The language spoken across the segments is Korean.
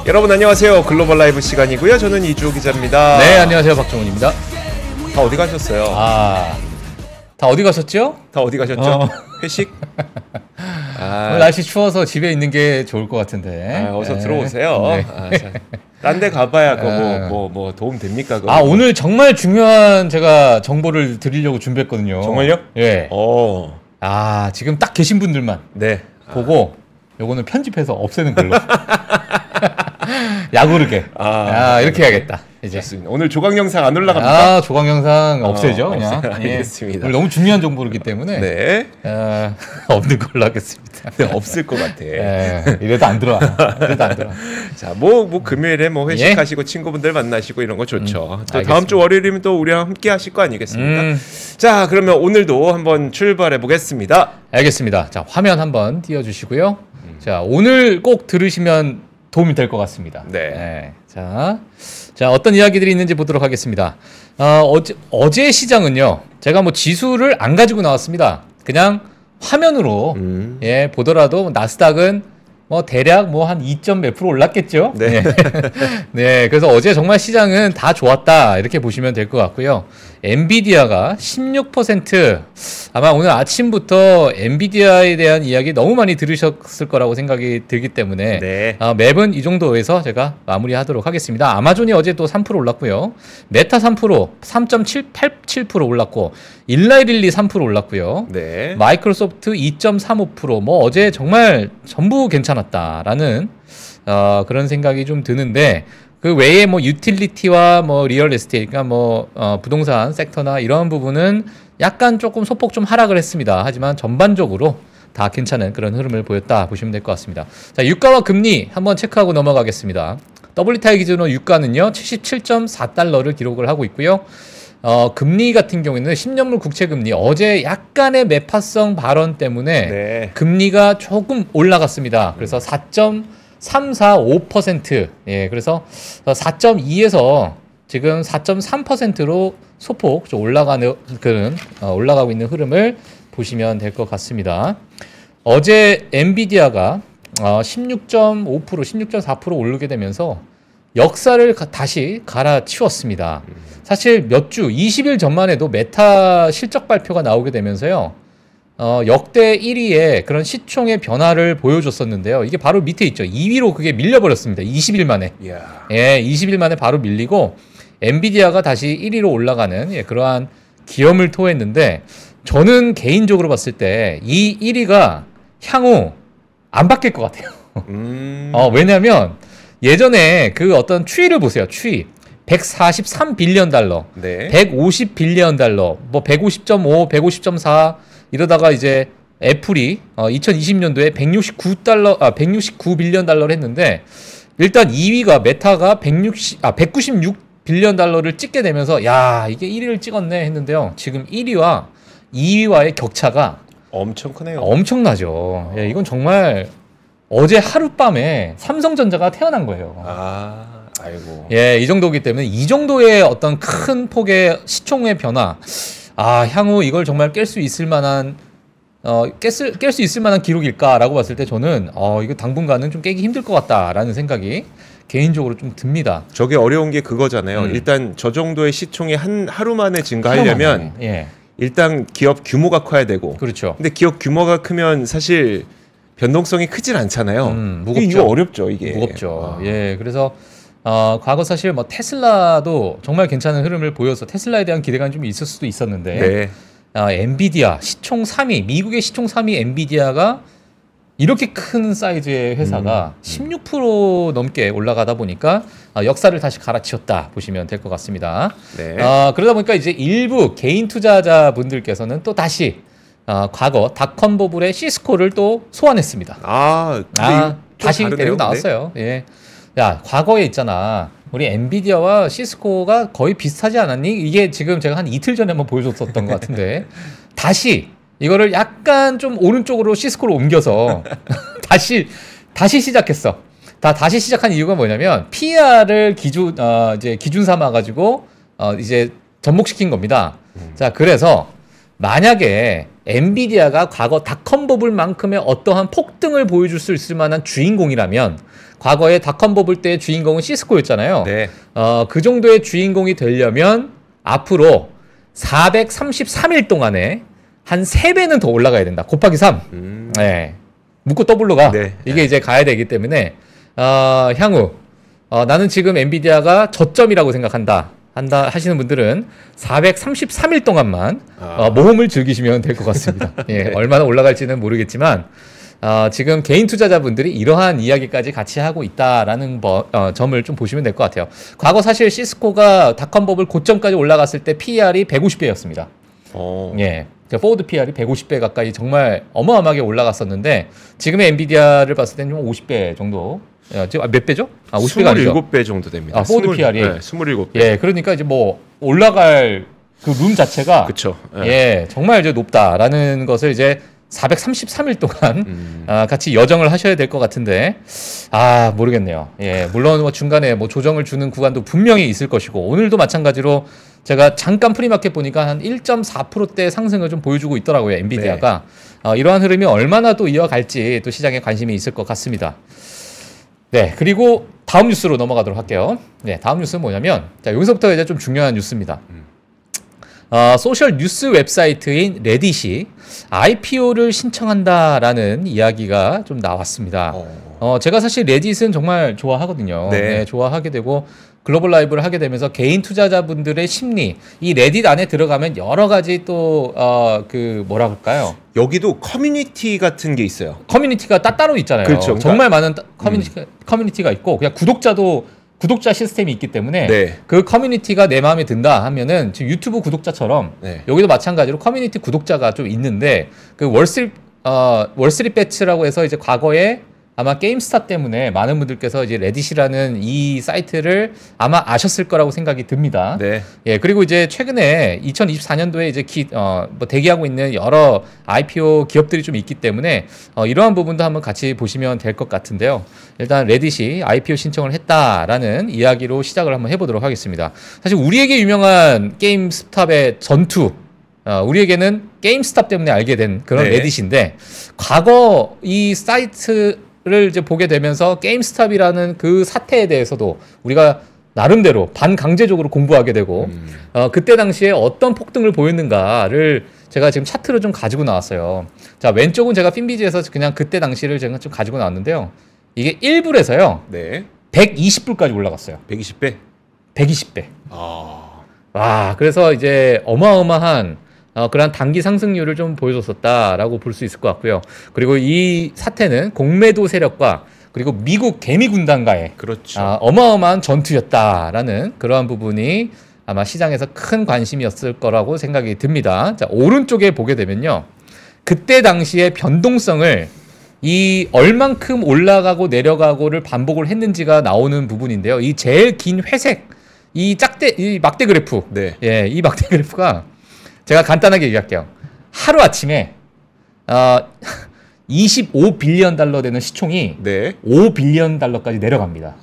여러분 안녕하세요. 글로벌 라이브 시간이고요. 저는 이주호 기자입니다. 네, 안녕하세요. 박정훈입니다. 다 어디 가셨어요? 다 어디 가셨죠? 다 어디 가셨죠? 회식? 오늘 날씨 추워서 집에 있는 게 좋을 것 같은데. 어서 들어오세요. 네. 딴 데 가봐야 뭐 도움 됩니까? 오늘 정말 중요한 제가 정보를 드리려고 준비했거든요. 정말요? 예. 지금 딱 계신 분들만 보고 요거는 편집해서 없애는 걸로. 야구르게. 이렇게 해야겠다. 이제. 좋습니다. 오늘 조각 영상 안 올라갑니까? 조각 영상 없애죠, 그냥. 알겠습니다. 오늘 너무 중요한 정보이기 때문에. 없는 걸로 하겠습니다. 없을 것 같아. 이래도 안 들어와. 자, 금요일에 회식하시고 친구분들 만나시고 이런 거 좋죠. 또 다음 주 월요일이면 또 우리랑 함께 하실 거 아니겠습니까? 자, 그러면 오늘도 한번 출발해 보겠습니다. 알겠습니다. 자, 화면 한번 띄워주시고요. 자, 오늘 꼭 들으시면 도움이 될 것 같습니다. 자, 어떤 이야기들이 있는지 보도록 하겠습니다. 어제 시장은요, 제가 지수를 안 가지고 나왔습니다. 그냥 화면으로 보더라도 나스닥은 대략 한 2점 몇 프로 올랐겠죠. 그래서 어제 정말 시장은 다 좋았다 이렇게 보시면 될 것 같고요. 엔비디아가 16%, 아마 오늘 아침부터 엔비디아에 대한 이야기 너무 많이 들으셨을 거라고 생각이 들기 때문에 맵은 이 정도에서 제가 마무리하도록 하겠습니다. 아마존이 어제 또 3% 올랐고요. 메타 3%, 3.87% 올랐고, 일라이릴리 3% 올랐고요. 마이크로소프트 2.35%, 어제 정말 전부 괜찮았다라는 그런 생각이 좀 드는데, 그 외에 유틸리티와 리얼 에스테이트, 그러니까 부동산 섹터나 이런 부분은 약간 조금 소폭 좀 하락을 했습니다. 하지만 전반적으로 다 괜찮은 그런 흐름을 보였다 보시면 될 것 같습니다. 자, 유가와 금리 한번 체크하고 넘어가겠습니다. WTI 기준으로 유가는요 77.4달러를 기록을 하고 있고요. 금리 같은 경우에는 10년물 국채금리 어제 약간의 매파성 발언 때문에 금리가 조금 올라갔습니다. 그래서 4.345%, 그래서 4.2에서 지금 4.3%로 소폭 좀 올라가고 있는 흐름을 보시면 될 것 같습니다. 어제 엔비디아가 16.5%, 16.4% 오르게 되면서 역사를 다시 갈아치웠습니다. 사실 몇 주, 20일 전만 해도 메타 실적 발표가 나오게 되면서요. 역대 1위의 그런 시총의 변화를 보여줬었는데요. 이게 바로 밑에 있죠. 2위로 그게 밀려버렸습니다. 20일 만에. 20일 만에 바로 밀리고 엔비디아가 다시 1위로 올라가는 그러한 기염을 토했는데, 저는 개인적으로 봤을 때 이 1위가 향후 안 바뀔 것 같아요. 왜냐하면 예전에 그 어떤 추이를 보세요. 추이. 143빌리언 달러, 150빌리언 달러, 150.5, 150.4 이러다가 이제 애플이 2020년도에 169빌리언 달러를 했는데, 일단 2위가 메타가 196빌리언 달러를 찍게 되면서 야, 이게 1위를 찍었네 했는데요. 지금 1위와 2위와의 격차가 엄청 크네요. 엄청나죠. 이건 정말 어제 하룻밤에 삼성전자가 태어난 거예요. 아이고. 이 정도이기 때문에 이 정도의 어떤 큰 폭의 시총의 변화, 향후 이걸 정말 깰 수 있을 만한 기록일까라고 봤을 때 저는 이거 당분간은 좀 깨기 힘들 것 같다라는 생각이 개인적으로 좀 듭니다. 저게 어려운 게 그거잖아요. 일단 저 정도의 시총이 하루 만에 증가하려면 일단 기업 규모가 커야 되고. 그렇죠. 근데 기업 규모가 크면 사실 변동성이 크진 않잖아요. 무겁죠. 이거 어렵죠, 이게. 무겁죠. 그래서 과거 사실 테슬라도 정말 괜찮은 흐름을 보여서 테슬라에 대한 기대감이 좀 있을 수도 있었는데, 엔비디아 시총 3위, 미국의 시총 3위 엔비디아가 이렇게 큰 사이즈의 회사가 16% 넘게 올라가다 보니까 역사를 다시 갈아치웠다 보시면 될 것 같습니다. 그러다 보니까 이제 일부 개인 투자자분들께서는 또 다시 과거 닷컴 버블의 시스코를 또 소환했습니다. 다시 데리고 나왔어요. 과거에 있잖아. 우리 엔비디아와 시스코가 거의 비슷하지 않았니? 이게 지금 제가 한 이틀 전에 한번 보여줬었던 것 같은데, 다시 이거를 약간 좀 오른쪽으로 시스코로 옮겨서 다시 시작했어. 다시 시작한 이유가 뭐냐면 PER을 기준 삼아 가지고 이제 접목시킨 겁니다. 자, 그래서 만약에 엔비디아가 과거 닷컴 버블만큼의 어떠한 폭등을 보여줄 수 있을 만한 주인공이라면 과거에 닷컴 버블 때의 주인공은 시스코였잖아요. 네. 그 정도의 주인공이 되려면 앞으로 433일 동안에 한 3배는 더 올라가야 된다. 곱하기 3. 네. 묻고 더블로 가. 네. 이게 이제 가야 되기 때문에 향후 나는 지금 엔비디아가 저점이라고 생각한다. 하시는 분들은 433일 동안만 모험을 즐기시면 될 것 같습니다. 예, 얼마나 올라갈지는 모르겠지만 지금 개인 투자자분들이 이러한 이야기까지 같이 하고 있다라는 점을 좀 보시면 될 것 같아요. 과거 사실 시스코가 닷컴 버블 고점까지 올라갔을 때 PER이 150배였습니다. 예, 포워드 PER이 150배 가까이 정말 어마어마하게 올라갔었는데 지금의 엔비디아를 봤을 때는 좀 50배 정도. 지금 몇 배죠? 50배가 아니죠? 27배 정도 됩니다. 포워드 PER이. 네, 27배. 예, 그러니까 이제 뭐 올라갈 그 룸 자체가 그쵸. 예, 정말 이제 높다라는 것을 이제 433일 동안 같이 여정을 하셔야 될 것 같은데 모르겠네요. 예, 물론 뭐 중간에 뭐 조정을 주는 구간도 분명히 있을 것이고 오늘도 마찬가지로 제가 잠깐 프리마켓 보니까 한 1.4%대 상승을 좀 보여주고 있더라고요. 엔비디아가. 네. 이러한 흐름이 얼마나 또 이어갈지 또 시장에 관심이 있을 것 같습니다. 네, 그리고 다음 뉴스로 넘어가도록 할게요. 네, 다음 뉴스는 뭐냐면 여기서부터 이제 좀 중요한 뉴스입니다. 소셜 뉴스 웹사이트인 레딧이 IPO를 신청한다라는 이야기가 좀 나왔습니다. 제가 사실 레딧은 정말 좋아하거든요. 네. 네, 좋아하게 되고 글로벌 라이브를 하게 되면서 개인 투자자분들의 심리, 이 레딧 안에 들어가면 여러 가지 또 뭐라 그럴까요? 여기도 커뮤니티 같은 게 있어요. 커뮤니티가 따로 있잖아요. 그렇죠. 정말 많은 커뮤니티가 있고 그냥 구독자 시스템이 있기 때문에 네. 그 커뮤니티가 내 마음에 든다 하면은 지금 유튜브 구독자처럼 네. 여기도 마찬가지로 커뮤니티 구독자가 좀 있는데 그 월스트리트 배츠라고 해서 이제 과거에 아마 게임스타 때문에 많은 분들께서 이제 레딧이라는 이 사이트를 아마 아셨을 거라고 생각이 듭니다. 네. 예, 그리고 이제 최근에 2024년도에 이제 뭐 대기하고 있는 여러 IPO 기업들이 좀 있기 때문에 이러한 부분도 한번 같이 보시면 될 것 같은데요. 일단 레딧이 IPO 신청을 했다라는 이야기로 시작을 한번 해보도록 하겠습니다. 사실 우리에게 유명한 게임스탑의 전투, 우리에게는 게임스탑 때문에 알게 된 그런 네. 레딧인데 과거 이 사이트를 이제 보게 되면서 게임스탑이라는 그 사태에 대해서도 우리가 나름대로 반강제적으로 공부하게 되고 그때 당시에 어떤 폭등을 보였는가를 제가 지금 차트로 좀 가지고 나왔어요. 자, 왼쪽은 제가 핀비지에서 그냥 그때 당시를 제가 좀 가지고 나왔는데요. 이게 1불에서요. 네. 120불까지 올라갔어요. 120배? 120배. 와, 그래서 이제 어마어마한 그런 단기 상승률을 좀 보여줬었다라고 볼 수 있을 것 같고요. 그리고 이 사태는 공매도 세력과 그리고 미국 개미 군단과의 그렇죠. 어마어마한 전투였다라는 그러한 부분이 아마 시장에서 큰 관심이었을 거라고 생각이 듭니다. 자, 오른쪽에 보게 되면요. 그때 당시의 변동성을 이 얼만큼 올라가고 내려가고를 반복을 했는지가 나오는 부분인데요. 이 제일 긴 회색 이 막대 그래프. 네. 예, 이 막대 그래프가 제가 간단하게 얘기할게요. 하루 아침에 25빌리언 달러 되는 시총이 네. 5빌리언 달러까지 내려갑니다.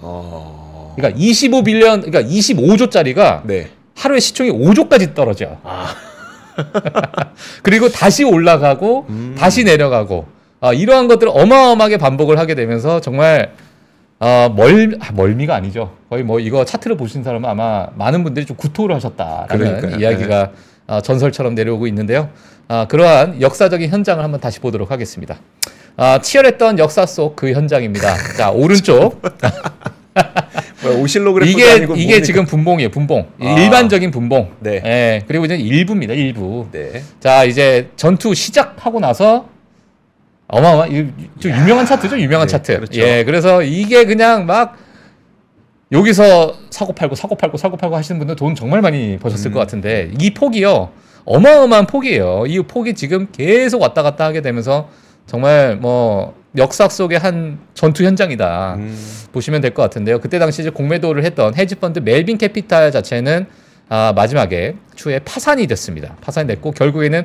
그러니까 25빌리언, 그러니까 25조짜리가 네. 하루에 시총이 5조까지 떨어져요. 그리고 다시 올라가고 다시 내려가고 이러한 것들을 어마어마하게 반복을 하게 되면서 정말 멀미가 아니죠. 거의 뭐 이거 차트를 보신 사람은 아마 많은 분들이 좀 구토를 하셨다라는 그러니까요. 이야기가 전설처럼 내려오고 있는데요. 그러한 역사적인 현장을 한번 다시 보도록 하겠습니다. 치열했던 역사 속 그 현장입니다. 자, 오른쪽. 오실로그래프도 아니고 이게 지금 분봉이에요. 분봉. 일반적인 분봉. 네. 예, 그리고 이제 일부입니다. 일부. 네. 자, 이제 전투 시작하고 나서 좀 유명한 차트죠. 유명한 네, 차트. 그렇죠. 예, 그래서 이게 그냥 막 여기서 사고 팔고 하시는 분들 돈 정말 많이 버셨을 것 같은데 이 폭이요. 어마어마한 폭이에요. 이 폭이 지금 계속 왔다 갔다 하게 되면서 정말 뭐 역사 속의 한 전투 현장이다 보시면 될 것 같은데요. 그때 당시 이제 공매도를 했던 헤지펀드 멜빈 캐피탈 자체는 마지막에 추후에 파산이 됐습니다. 파산이 됐고 결국에는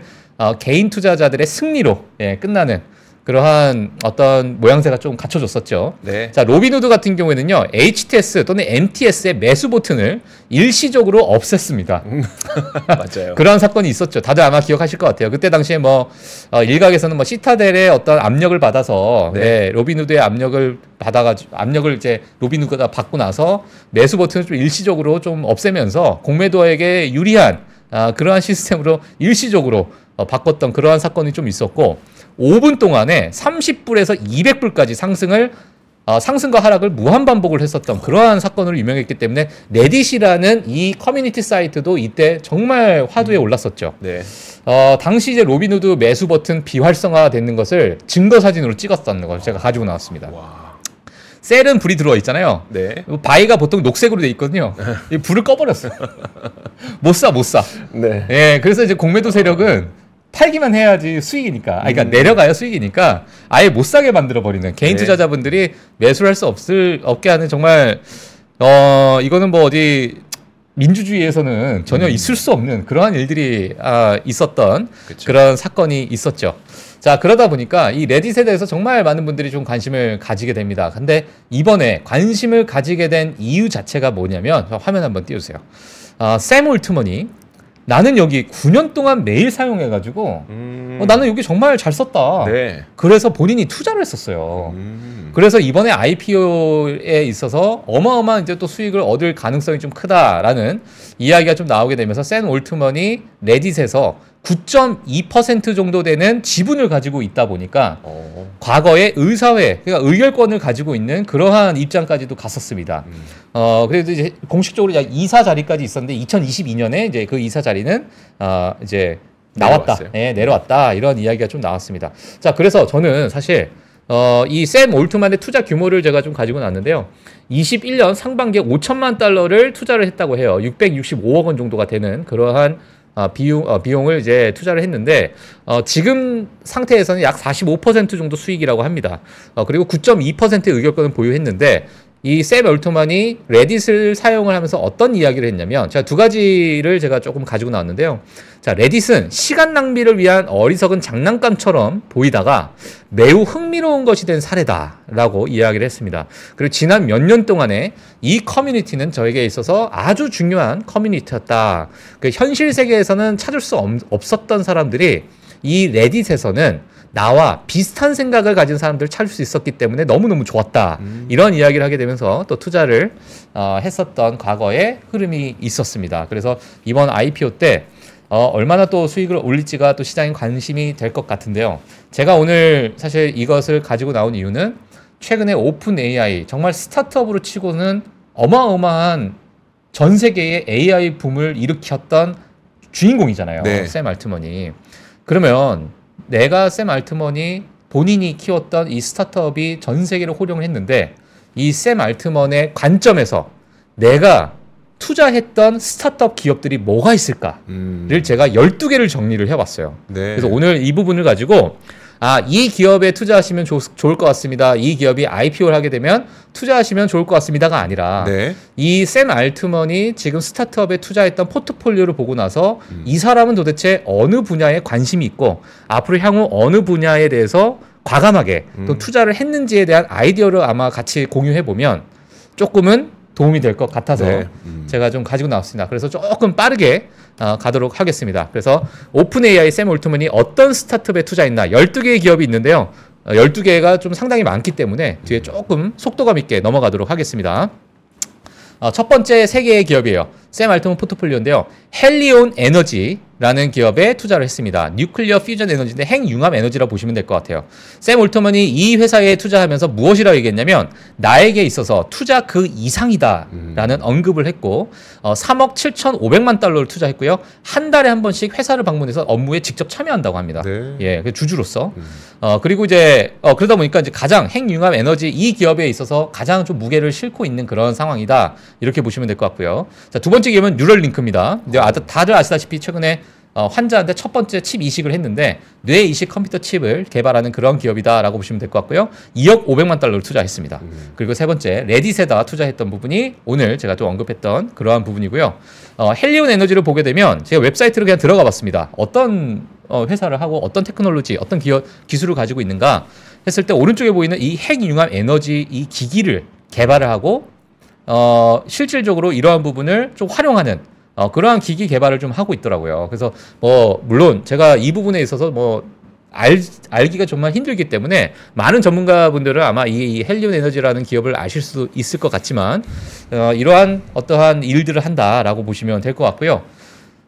개인 투자자들의 승리로 끝나는 그러한 어떤 모양새가 좀 갖춰졌었죠. 네. 자, 로빈후드 같은 경우에는요, HTS 또는 MTS의 매수 버튼을 일시적으로 없앴습니다. 맞아요. 그런 사건이 있었죠. 다들 아마 기억하실 것 같아요. 그때 당시에 뭐 일각에서는 뭐 시타델의 어떤 압력을 받아서 네, 로빈후드의 압력을 받아가지고 압력을 이제 로빈후드가 받고 나서 매수 버튼을 좀 일시적으로 좀 없애면서 공매도에게 유리한 그러한 시스템으로 일시적으로 바꿨던 그러한 사건이 좀 있었고 5분 동안에 30불에서 200불까지 상승과 하락을 무한 반복을 했었던 그러한 사건으로 유명했기 때문에 레딧이라는 이 커뮤니티 사이트도 이때 정말 화두에 올랐었죠. 네. 당시 이제 로빈후드 매수 버튼 비활성화 되는 것을 증거 사진으로 찍었다는 걸 제가 가지고 나왔습니다. 와. 셀은 불이 들어와 있잖아요. 네. 바이가 보통 녹색으로 돼 있거든요. 이 불을 꺼버렸어요. 못 사. 네. 예, 그래서 이제 공매도 세력은 팔기만 해야지 수익이니까. 그러니까 내려가야 수익이니까 아예 못 사게 만들어 버리는 개인 투자자분들이 매수를 할 수 없게 하는 정말 이거는 뭐 어디 민주주의에서는 전혀 있을 수 없는 그러한 일들이 있었던 그쵸. 그런 사건이 있었죠. 자, 그러다 보니까 이 레딧에 대해서 정말 많은 분들이 좀 관심을 가지게 됩니다. 근데 이번에 관심을 가지게 된 이유 자체가 뭐냐면 화면 한번 띄워주세요. 샘 올트먼이 나는 여기 9년 동안 매일 사용해가지고 나는 여기 정말 잘 썼다. 네. 그래서 본인이 투자를 했었어요. 그래서 이번에 IPO에 있어서 어마어마한 이제 또 수익을 얻을 가능성이 좀 크다라는 이야기가 좀 나오게 되면서 샘 올트먼이 레딧에서 9.2% 정도 되는 지분을 가지고 있다 보니까 과거에 의사회, 그러니까 의결권을 가지고 있는 그러한 입장까지도 갔었습니다. 그래도 이제 공식적으로 이사 자리까지 있었는데 2022년에 이제 그 이사 자리는 이제 나왔다. 네, 내려왔다. 이런 이야기가 좀 나왔습니다. 자, 그래서 저는 사실 이 샘 올트만의 투자 규모를 제가 좀 가지고 나왔는데요. 21년 상반기에 $5천만 투자를 했다고 해요. 665억 원 정도가 되는 그러한 비용을 이제 투자를 했는데 지금 상태에서는 약 45% 정도 수익이라고 합니다. 그리고 9.2%의 의결권을 보유했는데 이 샘 올트만이 레딧을 사용을 하면서 어떤 이야기를 했냐면 제가 두 가지를 제가 조금 가지고 나왔는데요. 자, 레딧은 시간 낭비를 위한 어리석은 장난감처럼 보이다가 매우 흥미로운 것이 된 사례다라고 이야기를 했습니다. 그리고 지난 몇 년 동안에 이 커뮤니티는 저에게 있어서 아주 중요한 커뮤니티였다. 그 현실 세계에서는 찾을 수 없었던 사람들이 이 레딧에서는 나와 비슷한 생각을 가진 사람들을 찾을 수 있었기 때문에 너무너무 좋았다. 이런 이야기를 하게 되면서 또 투자를 했었던 과거의 흐름이 있었습니다. 그래서 이번 IPO 때 얼마나 또 수익을 올릴지가 또 시장에 관심이 될 것 같은데요. 제가 오늘 사실 이것을 가지고 나온 이유는 최근에 오픈 AI, 정말 스타트업으로 치고는 어마어마한 전 세계의 AI 붐을 일으켰던 주인공이잖아요. 네. 샘 알트먼이. 그러면 내가 샘 알트먼이 본인이 키웠던 이 스타트업이 전 세계를 호령을 했는데 이 샘 알트먼의 관점에서 내가 투자했던 스타트업 기업들이 뭐가 있을까를 제가 12개를 정리를 해봤어요. 네. 그래서 오늘 이 부분을 가지고 이 기업에 투자하시면 좋을 것 같습니다. 이 기업이 IPO를 하게 되면 투자하시면 좋을 것 같습니다가 아니라 네. 이 샘 알트먼이 지금 스타트업에 투자했던 포트폴리오를 보고 나서 이 사람은 도대체 어느 분야에 관심이 있고 앞으로 향후 어느 분야에 대해서 과감하게 또 투자를 했는지에 대한 아이디어를 아마 같이 공유해보면 조금은 도움이 될 것 같아서 네. 제가 좀 가지고 나왔습니다. 그래서 조금 빠르게 가도록 하겠습니다. 그래서 오픈 AI 샘 올트먼이 어떤 스타트업에 투자했나 12개의 기업이 있는데요. 12개가 좀 상당히 많기 때문에 뒤에 조금 속도감 있게 넘어가도록 하겠습니다. 첫 번째 3개의 기업이에요. 샘 알트먼 포트폴리오인데요. 헬리온 에너지라는 기업에 투자를 했습니다. 뉴클리어 퓨전 에너지인데 핵융합 에너지라고 보시면 될 것 같아요. 샘 올트먼이 이 회사에 투자하면서 무엇이라고 얘기했냐면 나에게 있어서 투자 그 이상이다 라는 언급을 했고 3억 7,500만 달러를 투자했고요. 한 달에 한 번씩 회사를 방문해서 업무에 직접 참여한다고 합니다. 네. 예, 주주로서. 그리고 이제 그러다 보니까 이제 가장 핵융합 에너지 이 기업에 있어서 가장 좀 무게를 싣고 있는 그런 상황이다. 이렇게 보시면 될 것 같고요. 자, 두 번째 기업은 뉴럴링크입니다. 근데 다들 아시다시피 최근에 환자한테 첫 번째 칩 이식을 했는데 뇌 이식 컴퓨터 칩을 개발하는 그런 기업이다라고 보시면 될 것 같고요. 2억 500만 달러를 투자했습니다. 그리고 세 번째 레딧에다 투자했던 부분이 오늘 제가 좀 언급했던 그러한 부분이고요. 헬리온 에너지를 보게 되면 제가 웹사이트로 그냥 들어가 봤습니다. 어떤 회사를 하고 어떤 테크놀로지, 어떤 기술을 가지고 있는가 했을 때 오른쪽에 보이는 이 핵융합 에너지 이 기기를 개발을 하고 실질적으로 이러한 부분을 좀 활용하는 그러한 기기 개발을 좀 하고 있더라고요. 그래서 뭐 물론 제가 이 부분에 있어서 뭐 알기가 정말 힘들기 때문에 많은 전문가분들은 아마 이 헬리온 에너지라는 기업을 아실 수 있을 것 같지만 이러한 어떠한 일들을 한다라고 보시면 될 것 같고요.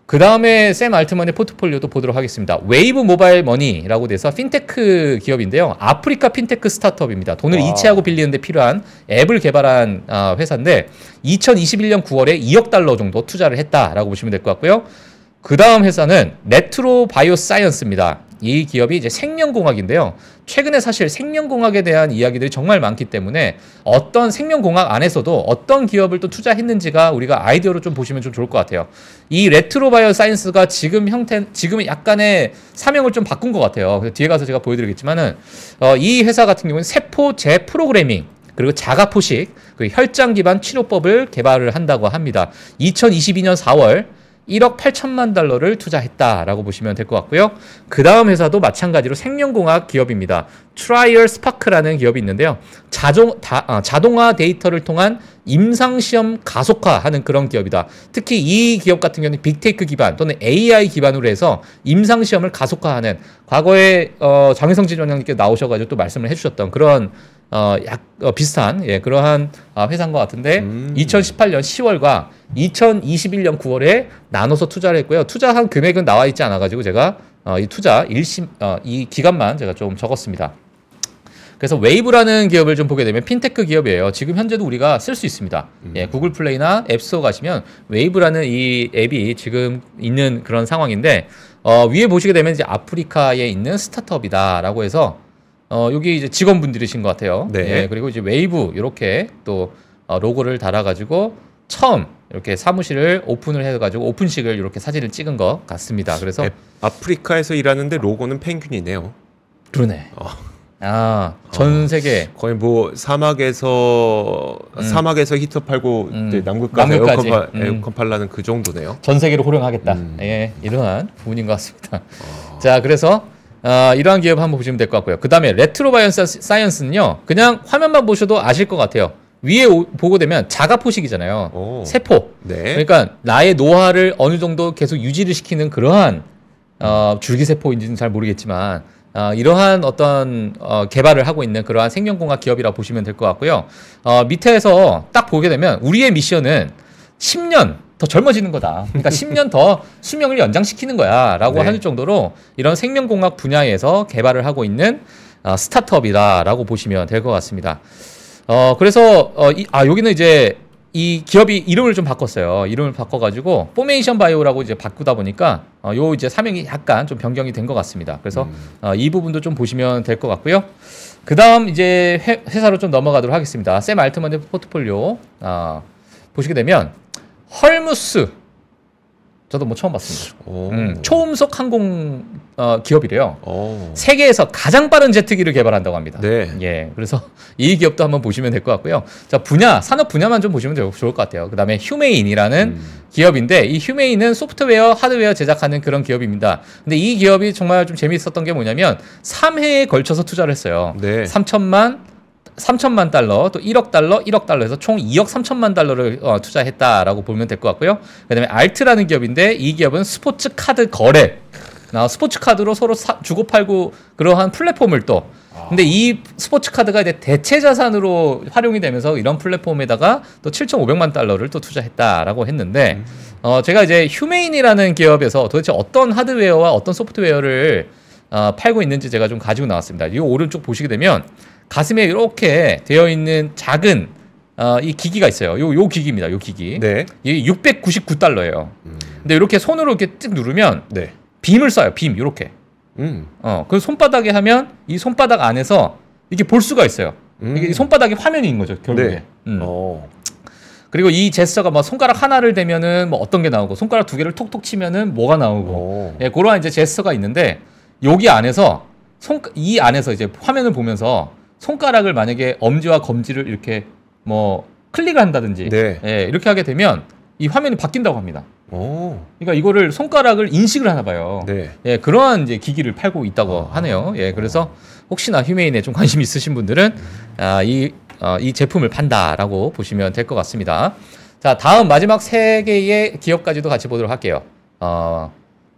그 다음에 샘 알트만의 포트폴리오도 보도록 하겠습니다. 웨이브 모바일 머니라고 돼서 핀테크 기업인데요. 아프리카 핀테크 스타트업입니다. 돈을 이체하고 빌리는 데 필요한 앱을 개발한 회사인데 2021년 9월에 2억 달러 정도 투자를 했다라고 보시면 될 것 같고요. 그 다음 회사는 레트로 바이오 사이언스입니다. 이 기업이 이제 생명공학인데요. 최근에 사실 생명공학에 대한 이야기들이 정말 많기 때문에 어떤 생명공학 안에서도 어떤 기업을 또 투자했는지가 우리가 아이디어로 좀 보시면 좀 좋을 것 같아요. 이 레트로 바이오 사이언스가 지금 약간의 사명을 좀 바꾼 것 같아요. 그래서 뒤에 가서 제가 보여드리겠지만은 이 회사 같은 경우는 세포 재프로그래밍 그리고 자가포식, 그리고 혈장 기반 치료법을 개발을 한다고 합니다. 2022년 4월 1억 8천만 달러를 투자했다라고 보시면 될 것 같고요. 그 다음 회사도 마찬가지로 생명공학 기업입니다. 트라이얼 스파크라는 기업이 있는데요. 자동화 데이터를 통한 임상시험 가속화하는 그런 기업이다. 특히 이 기업 같은 경우는 빅테이크 기반 또는 AI 기반으로 해서 임상시험을 가속화하는 과거에 장혜성 지원장님께 나오셔가지고 또 말씀을 해주셨던 그런 비슷한 그러한 회사인 것 같은데 2018년 10월과 2021년 9월에 나눠서 투자를 했고요. 투자한 금액은 나와 있지 않아가지고 제가 이 기간만 제가 좀 적었습니다. 그래서 웨이브라는 기업을 좀 보게 되면 핀테크 기업이에요. 지금 현재도 우리가 쓸 수 있습니다. 구글 플레이나 앱스토어 가시면 웨이브라는 이 앱이 지금 있는 그런 상황인데 위에 보시게 되면 이제 아프리카에 있는 스타트업이다라고 해서 여기 이제 직원분들이신 것 같아요. 네. 그리고 이제 웨이브 이렇게 또 로고를 달아가지고 처음 이렇게 사무실을 오픈을 해가지고 오픈식을 이렇게 사진을 찍은 것 같습니다. 그래서 아프리카에서 일하는데 로고는 펭귄이네요. 그러네. 전 세계 거의 뭐 사막에서 히터 팔고 남극 가서 에어컨 팔라는 그 정도네요. 전 세계로 호령하겠다. 이러한 부분인 것 같습니다. 자, 그래서 이러한 기업 한번 보시면 될 것 같고요. 그 다음에 레트로 바이오 사이언스는요, 그냥 화면만 보셔도 아실 것 같아요. 위에 보고 되면 자가포식이잖아요. 세포. 그러니까 나의 노화를 어느 정도 계속 유지를 시키는 그러한 줄기세포인지는 잘 모르겠지만 이러한 어떤 개발을 하고 있는 그러한 생명공학 기업이라고 보시면 될 것 같고요. 밑에서 딱 보게 되면 우리의 미션은 10년 더 젊어지는 거다. 그러니까 10년 더 수명을 연장시키는 거야 라고 할 정도로 이런 생명공학 분야에서 개발을 하고 있는 스타트업이다라고 보시면 될 것 같습니다. 그래서 여기는 이제 이 기업이 이름을 좀 바꿨어요. 이름을 바꿔가지고 포메이션 바이오라고 이제 바꾸다 보니까 요 이제 사명이 약간 좀 변경이 된 것 같습니다. 그래서 이 부분도 좀 보시면 될 것 같고요. 그 다음 이제 회사로 좀 넘어가도록 하겠습니다. 샘 알트만의 포트폴리오 보시게 되면 헐무스 저도 뭐 처음 봤습니다. 초음속 항공 기업이래요. 세계에서 가장 빠른 제트기를 개발한다고 합니다. 그래서 이 기업도 한번 보시면 될 것 같고요. 자, 산업 분야만 좀 보시면 좋을 것 같아요. 그 다음에 휴메인이라는 기업인데 이 휴메인은 소프트웨어, 하드웨어 제작하는 그런 기업입니다. 근데 이 기업이 정말 좀 재미있었던 게 뭐냐면 3회에 걸쳐서 투자를 했어요. 3천만 달러, 또 1억 달러 해서 총 2억 3천만 달러를 투자했다라고 보면 될 것 같고요. 그 다음에 알트라는 기업인데 이 기업은 스포츠 카드 거래, 스포츠 카드로 서로 주고 팔고 그러한 플랫폼을 또 근데 이 스포츠 카드가 이제 대체 자산으로 활용이 되면서 이런 플랫폼에다가 또 7,500만 달러를 또 투자했다라고 했는데 제가 이제 휴메인이라는 기업에서 도대체 어떤 하드웨어와 어떤 소프트웨어를 팔고 있는지 제가 좀 가지고 나왔습니다. 이 오른쪽 보시게 되면 가슴에 이렇게 되어 있는 작은 이 기기가 있어요. 요 기기입니다. 요 기기. 이게 699달러예요. 근데 이렇게 손으로 이렇게 쭉 누르면 빔을 쏴요. 빔 이렇게. 그 손바닥에 하면 이 손바닥 안에서 이렇게 볼 수가 있어요. 이게 손바닥이 화면인 거죠. 결국에. 그리고 이 제스처가 뭐 손가락 하나를 대면은 뭐 어떤 게 나오고 손가락 두 개를 톡톡 치면은 뭐가 나오고 그러한 이제 제스처가 있는데 여기 안에서 이 안에서 이제 화면을 보면서 손가락을 만약에 엄지와 검지를 이렇게 뭐 클릭을 한다든지 이렇게 하게 되면 이 화면이 바뀐다고 합니다. 그러니까 이거를 손가락을 인식을 하나 봐요. 네. 예, 그러한 이제 기기를 팔고 있다고 하네요. 예, 그래서 혹시나 휴메인에 좀 관심 있으신 분들은 이 제품을 판다라고 보시면 될 것 같습니다. 자, 다음 마지막 3개의 기업까지도 같이 보도록 할게요.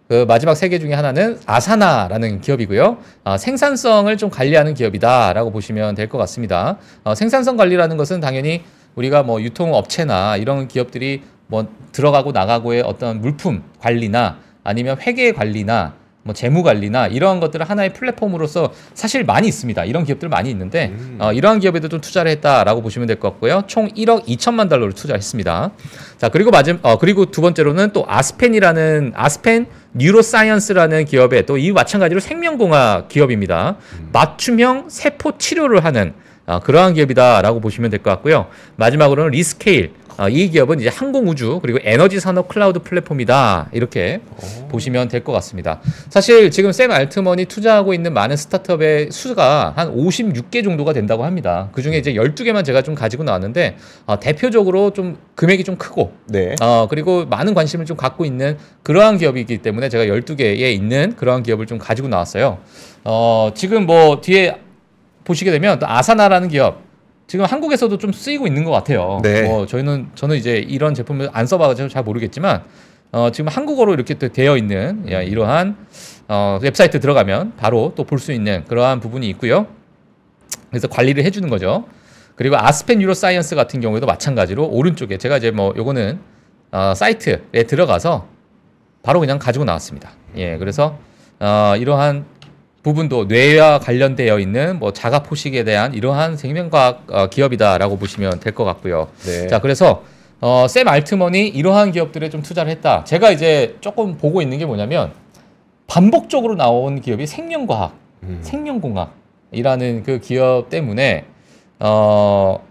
그 마지막 3개 중에 하나는 아사나라는 기업이고요. 생산성을 좀 관리하는 기업이다라고 보시면 될 것 같습니다. 생산성 관리라는 것은 당연히 우리가 뭐 유통업체나 이런 기업들이 뭐 들어가고 나가고의 어떤 물품 관리나 아니면 회계 관리나 뭐 재무 관리나 이러한 것들을 하나의 플랫폼으로서 사실 많이 있습니다. 이런 기업들 많이 있는데 이러한 기업에도 좀 투자를 했다라고 보시면 될 것 같고요. 총 1억 2천만 달러를 투자했습니다. 자, 그리고 그리고 두 번째로는 또 아스펜 뉴로사이언스라는 기업에 또 이 마찬가지로 생명공학 기업입니다. 맞춤형 세포 치료를 하는 그러한 기업이다라고 보시면 될 것 같고요. 마지막으로는 리스케일. 이 기업은 이제 항공우주 그리고 에너지 산업 클라우드 플랫폼이다 이렇게 보시면 될 것 같습니다. 사실 지금 샘 알트먼이 투자하고 있는 많은 스타트업의 수가 한 56개 정도가 된다고 합니다. 그중에 이제 12개만 제가 좀 가지고 나왔는데 대표적으로 좀 금액이 좀 크고 네. 그리고 많은 관심을 좀 갖고 있는 그러한 기업이기 때문에 제가 12개에 있는 그러한 기업을 좀 가지고 나왔어요. 지금 뭐 뒤에 보시게 되면 또 아사나라는 기업 지금 한국에서도 좀 쓰이고 있는 것 같아요. 네. 저는 이제 이런 제품을 안 써봐가지고 잘 모르겠지만 지금 한국어로 이렇게 또 되어 있는 이러한 웹사이트 들어가면 바로 또 볼 수 있는 그러한 부분이 있고요. 그래서 관리를 해주는 거죠. 그리고 아스펜 뉴로사이언스 같은 경우에도 마찬가지로 오른쪽에 제가 이제 뭐 요거는 사이트에 들어가서 바로 그냥 가지고 나왔습니다. 예, 그래서 이러한 부분도 뇌와 관련되어 있는 뭐 자가 포식에 대한 이러한 생명과학 기업이다라고 보시면 될 것 같고요. 네. 자, 그래서 샘 알트먼이 이러한 기업들에 좀 투자를 했다. 제가 이제 조금 보고 있는 게 뭐냐면 반복적으로 나온 기업이 생명과학, 생명공학이라는 그 기업 때문에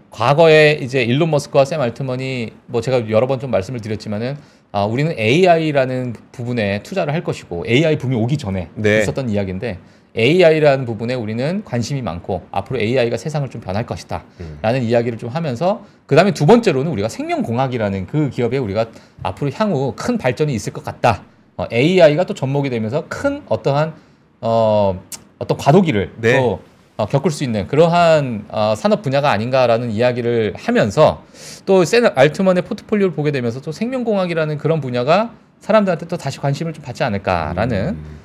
과거에 이제 일론 머스크와 샘 알트먼이 뭐 제가 여러 번 좀 말씀을 드렸지만은 우리는 AI라는 부분에 투자를 할 것이고 AI 붐이 오기 전에 네. 있었던 이야기인데 AI라는 부분에 우리는 관심이 많고 앞으로 AI가 세상을 좀 변할 것이다 라는 이야기를 좀 하면서 그 다음에 두 번째로는 우리가 생명공학이라는 그 기업에 우리가 앞으로 향후 큰 발전이 있을 것 같다. AI가 또 접목이 되면서 큰 어떠한 어떤 과도기를 네. 또 겪을 수 있는 그러한 산업 분야가 아닌가라는 이야기를 하면서 또 샘 알트먼의 포트폴리오를 보게 되면서 또 생명공학이라는 그런 분야가 사람들한테 또 다시 관심을 좀 받지 않을까라는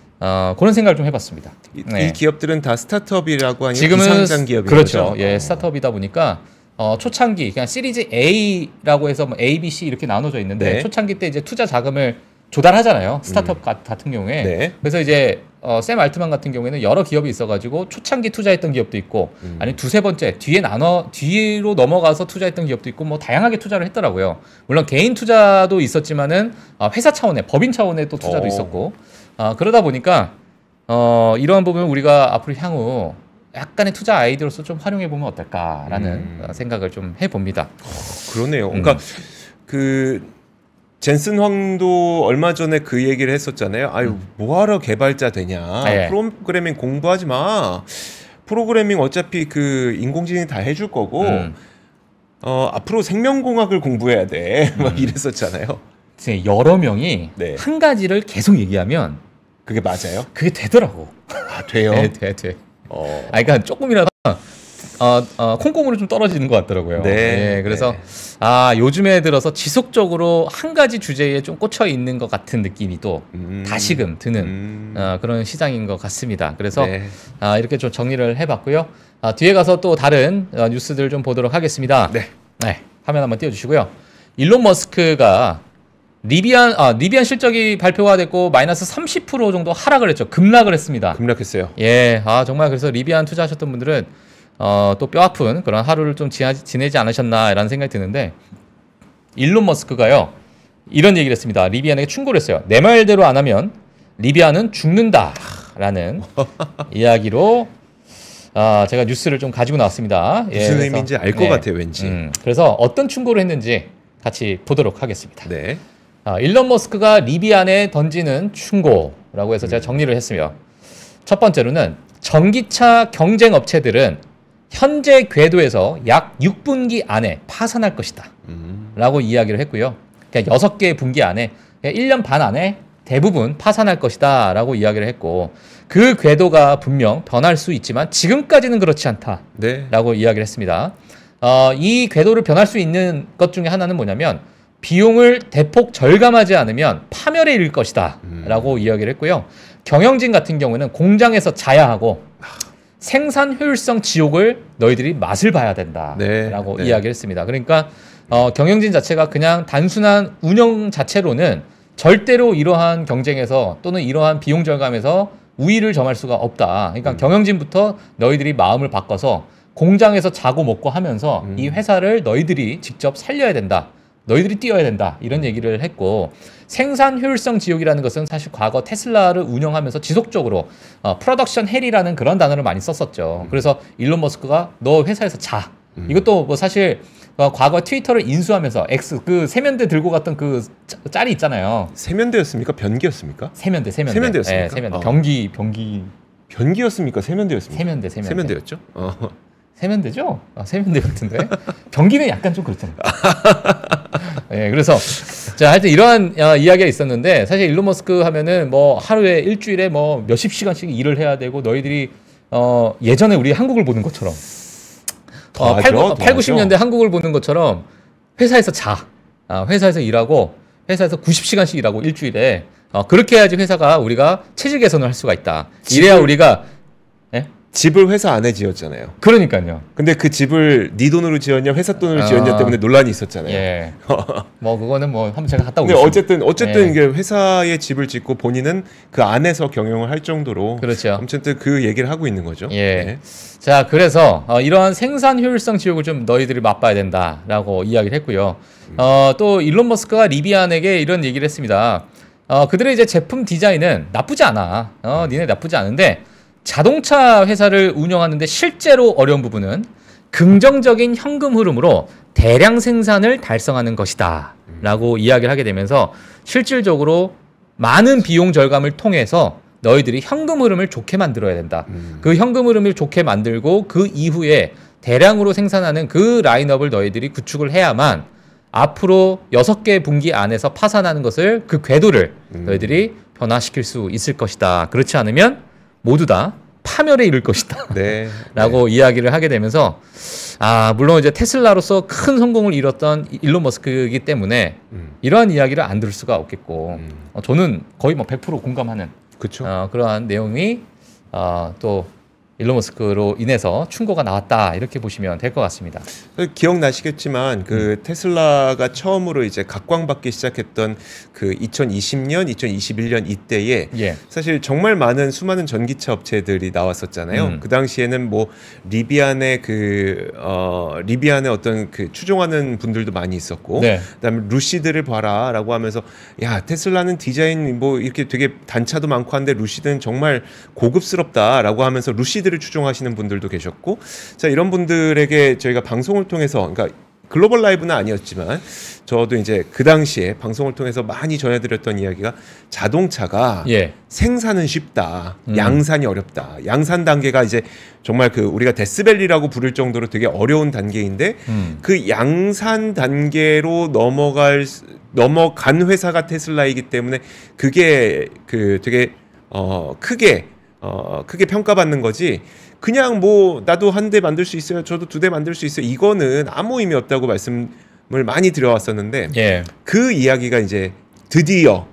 그런 생각을 좀 해봤습니다. 이 기업들은 다 스타트업이라고 하니 지상장 기업인 그렇죠. 거죠? 예, 스타트업이다 보니까 초창기 그냥 시리즈 A라고 해서 뭐 A, B, C 이렇게 나눠져 있는데 네. 초창기 때 이제 투자 자금을 조달하자나요? 스타트업 같은 경우에. 네. 그래서 이제 샘 알트만 같은 경우에는 여러 기업이 있어가지고 초창기 투자했던 기업도 있고 아니 두세 번째 뒤로 넘어가서 투자했던 기업도 있고 뭐 다양하게 투자를 했더라고요. 물론 개인 투자도 있었지만은 회사 차원의 법인 차원의 또 투자도 있었고 그러다 보니까 이러한 부분을 우리가 앞으로 향후 약간의 투자 아이디어로서 좀 활용해 보면 어떨까라는 생각을 좀 해봅니다. 그러네요. 그러니까 젠슨 황도 얼마 전에 그 얘기를 했었잖아요. 아유, 뭐하러 개발자 되냐. 네. 프로그래밍 공부하지 마. 프로그래밍 어차피 그 인공지능이 다 해줄 거고 앞으로 생명공학을 공부해야 돼. 막 이랬었잖아요. 여러 명이 네. 한 가지를 계속 얘기하면 그게 맞아요? 그게 되더라고. 돼요? 네, 돼. 그러니까 조금이라도 콩고물이 좀 떨어지는 것 같더라고요. 네. 그래서 네. 요즘에 들어서 지속적으로 한 가지 주제에 좀 꽂혀 있는 것 같은 느낌이 또 다시금 드는 그런 시장인 것 같습니다. 그래서 네. 이렇게 좀 정리를 해봤고요. 뒤에 가서 또 다른 뉴스들 좀 보도록 하겠습니다. 네. 화면 한번 띄워주시고요. 일론 머스크가 리비안 실적이 발표가 됐고 마이너스 30% 정도 하락을 했죠. 급락을 했습니다. 급락했어요. 예, 정말 그래서 리비안 투자하셨던 분들은 또 뼈아픈 그런 하루를 좀 지내지 않으셨나라는 생각이 드는데 일론 머스크가요 이런 얘기를 했습니다. 리비안에게 충고를 했어요. 내 말대로 안 하면 리비안은 죽는다라는 이야기로 제가 뉴스를 좀 가지고 나왔습니다. 무슨 의미인지 알 것 같아요, 왠지. 그래서 어떤 충고를 했는지 같이 보도록 하겠습니다. 네. 일론 머스크가 리비안에 던지는 충고라고 해서 제가 정리를 했으며 첫 번째로는 전기차 경쟁 업체들은 현재 궤도에서 약 6분기 안에 파산할 것이다 라고 이야기를 했고요. 그냥 6개의 분기 안에 1년 반 안에 대부분 파산할 것이다 라고 이야기를 했고 그 궤도가 분명 변할 수 있지만 지금까지는 그렇지 않다 라고 이야기를 했습니다. 이 궤도를 변할 수 있는 것 중에 하나는 뭐냐면 비용을 대폭 절감하지 않으면 파멸에 이를 것이다 라고 이야기를 했고요. 경영진 같은 경우는 공장에서 자야 하고 생산 효율성 지옥을 너희들이 맛을 봐야 된다 라고 이야기를 했습니다. 그러니까 경영진 자체가 그냥 단순한 운영 자체로는 절대로 이러한 경쟁에서 또는 이러한 비용 절감에서 우위를 점할 수가 없다. 그러니까 경영진부터 너희들이 마음을 바꿔서 공장에서 자고 먹고 하면서 이 회사를 너희들이 직접 살려야 된다. 너희들이 뛰어야 된다. 이런 얘기를 했고 생산 효율성 지옥이라는 것은 사실 과거 테슬라를 운영하면서 지속적으로 프로덕션 헬이라는 그런 단어를 많이 썼었죠. 그래서 일론 머스크가 너 회사에서 자. 이것도 뭐 사실 과거 트위터를 인수하면서 그 세면대 들고 갔던 그 짤이 있잖아요. 세면대였습니까? 변기였습니까? 세면대. 세면대였습니까? 네, 세면대. 변기. 변기였습니까? 세면대였습니까? 세면대였죠. 세면대죠? 세면대 같은데. 변기는 약간 좀 그렇잖아요. 네, 그래서 자 하여튼 이러한 이야기가 있었는데 사실 일론 머스크 하면은 뭐 하루에 일주일에 뭐 몇십 시간씩 일을 해야 되고 너희들이 예전에 우리 한국을 보는 것처럼 8, 90년대 한국을 보는 것처럼 회사에서 회사에서 일하고 회사에서 90시간씩 일하고 일주일에 그렇게 해야지 회사가 우리가 체질 개선을 할 수가 있다. 이래야 우리가 집을 회사 안에 지었잖아요. 그러니까요. 근데 그 집을 네 돈으로 지었냐 회사 돈으로 지었냐 때문에 논란이 있었잖아요. 예. 뭐 그거는 뭐 한번 제가 갔다 오겠습니다. 근데 어쨌든 이게 회사에 집을 짓고 본인은 그 안에서 경영을 할 정도로 그렇죠. 어쨌든 그 얘기를 하고 있는 거죠. 예. 네. 자, 그래서 이러한 생산 효율성 지옥을 좀 너희들이 맛봐야 된다라고 이야기를 했고요. 또 일론 머스크가 리비안에게 이런 얘기를 했습니다. 그들의 이제 제품 디자인은 나쁘지 않아. 니네 나쁘지 않은데 자동차 회사를 운영하는데 실제로 어려운 부분은 긍정적인 현금 흐름으로 대량 생산을 달성하는 것이다 라고 이야기를 하게 되면서 실질적으로 많은 비용 절감을 통해서 너희들이 현금 흐름을 좋게 만들어야 된다. 그 현금 흐름을 좋게 만들고 그 이후에 대량으로 생산하는 그 라인업을 너희들이 구축을 해야만 앞으로 6개 분기 안에서 파산하는 것을 그 궤도를 너희들이 변화시킬 수 있을 것이다. 그렇지 않으면 모두 다 파멸에 이를 것이다. 라고 이야기를 하게 되면서 물론 이제 테슬라로서 큰 성공을 이뤘던 일론 머스크이기 때문에 이러한 이야기를 안 들을 수가 없겠고 저는 거의 뭐 100% 공감하는 그러한 내용이 또 일론 머스크로 인해서 충고가 나왔다 이렇게 보시면 될 것 같습니다. 기억나시겠지만 그 테슬라가 처음으로 이제 각광받기 시작했던 그 2020년, 2021년 이때에 사실 정말 수많은 전기차 업체들이 나왔었잖아요. 그 당시에는 뭐 리비안의 리비안의 어떤 그 추종하는 분들도 많이 있었고, 그다음에 루시드를 봐라라고 하면서 야 테슬라는 디자인 뭐 이렇게 되게 단차도 많고 한데 루시드는 정말 고급스럽다라고 하면서 루시드를 추종하시는 분들도 계셨고, 자 이런 분들에게 저희가 방송을 통해서, 그러니까 글로벌 라이브는 아니었지만 저도 이제 그 당시에 방송을 통해서 많이 전해드렸던 이야기가 자동차가 생산은 쉽다, 양산이 어렵다. 양산 단계가 이제 정말 그 우리가 데스밸리라고 부를 정도로 되게 어려운 단계인데 그 양산 단계로 넘어간 회사가 테슬라이기 때문에 그게 그 되게 크게 평가받는 거지. 그냥 뭐 나도 한 대 만들 수 있어요, 저도 2대 만들 수 있어요, 이거는 아무 의미 없다고 말씀을 많이 드려왔었는데 그 이야기가 이제 드디어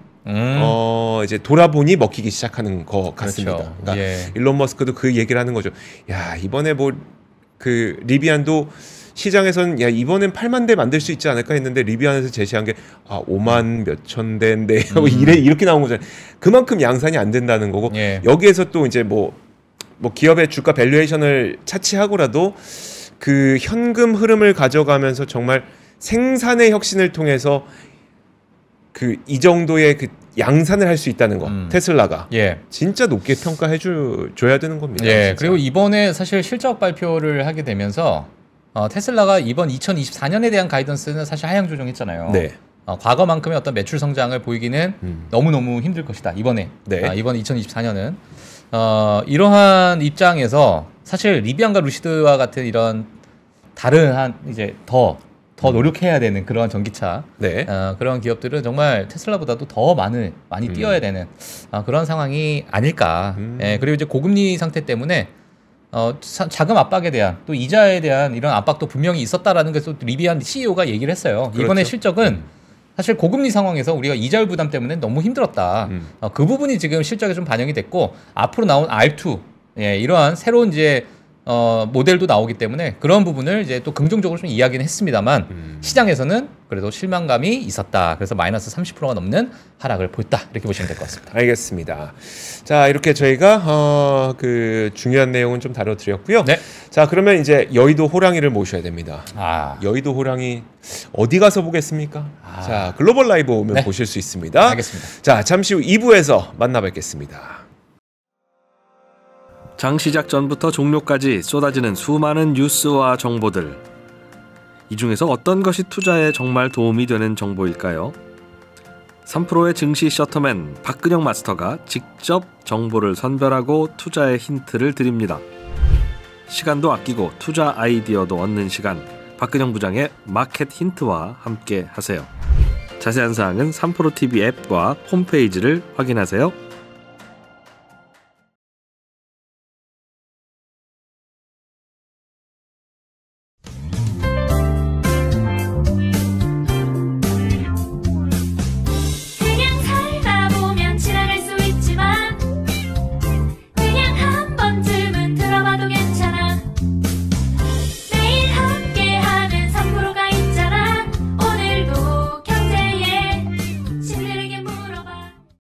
이제 돌아보니 먹히기 시작하는 것 같습니다. 그러니까 일론 머스크도 그 얘기를 하는 거죠. 야 이번에 뭐 그 리비안도 시장에서는 야 이번엔 8만 대 만들 수 있지 않을까 했는데 리비안에서 제시한 게 5만 몇천 대인데 이렇게 나온 거잖아요. 그만큼 양산이 안 된다는 거고 여기에서 또 이제 뭐 기업의 주가 밸류에이션을 차치하고라도 그 현금 흐름을 가져가면서 정말 생산의 혁신을 통해서 그 이 정도의 그 양산을 할 수 있다는 거 테슬라가 진짜 높게 평가해 줘야 되는 겁니다. 그리고 이번에 사실 실적 발표를 하게 되면서 테슬라가 이번 2024년에 대한 가이던스는 사실 하향 조정했잖아요. 과거만큼의 어떤 매출 성장을 보이기는 너무너무 힘들 것이다. 이번 2024년은 이러한 입장에서 사실 리비안과 루시드와 같은 이런 다른 이제 더 더 노력해야 되는 그런 전기차 네. 그런 기업들은 정말 테슬라보다도 더 많이 뛰어야 되는 그런 상황이 아닐까. 예, 그리고 이제 고금리 상태 때문에 자금 압박에 대한 또 이자에 대한 이런 압박도 분명히 있었다라는 것을 리비안 CEO가 얘기를 했어요. 그렇죠. 이번에 실적은 사실 고금리 상황에서 우리가 이자율 부담 때문에 너무 힘들었다. 그 부분이 지금 실적에 좀 반영이 됐고 앞으로 나온 R2 이러한 새로운 이제 모델도 나오기 때문에 그런 부분을 이제 또 긍정적으로 좀 이야기는 했습니다만 시장에서는 그래도 실망감이 있었다. 그래서 마이너스 30%가 넘는 하락을 보였다. 이렇게 보시면 될 것 같습니다. 알겠습니다. 자, 이렇게 저희가 그 중요한 내용은 좀 다뤄드렸고요. 네. 자, 그러면 이제 여의도 호랑이를 모셔야 됩니다. 여의도 호랑이 어디 가서 보겠습니까? 자, 글로벌 라이브 오면 네. 보실 수 있습니다. 알겠습니다. 자, 잠시 후 2부에서 만나 뵙겠습니다. 장 시작 전부터 종료까지 쏟아지는 수많은 뉴스와 정보들. 이 중에서 어떤 것이 투자에 정말 도움이 되는 정보일까요? 3프로의 증시 셔터맨 박근영 마스터가 직접 정보를 선별하고 투자의 힌트를 드립니다. 시간도 아끼고 투자 아이디어도 얻는 시간, 박근영 부장의 마켓 힌트와 함께 하세요. 자세한 사항은 3프로TV 앱과 홈페이지를 확인하세요.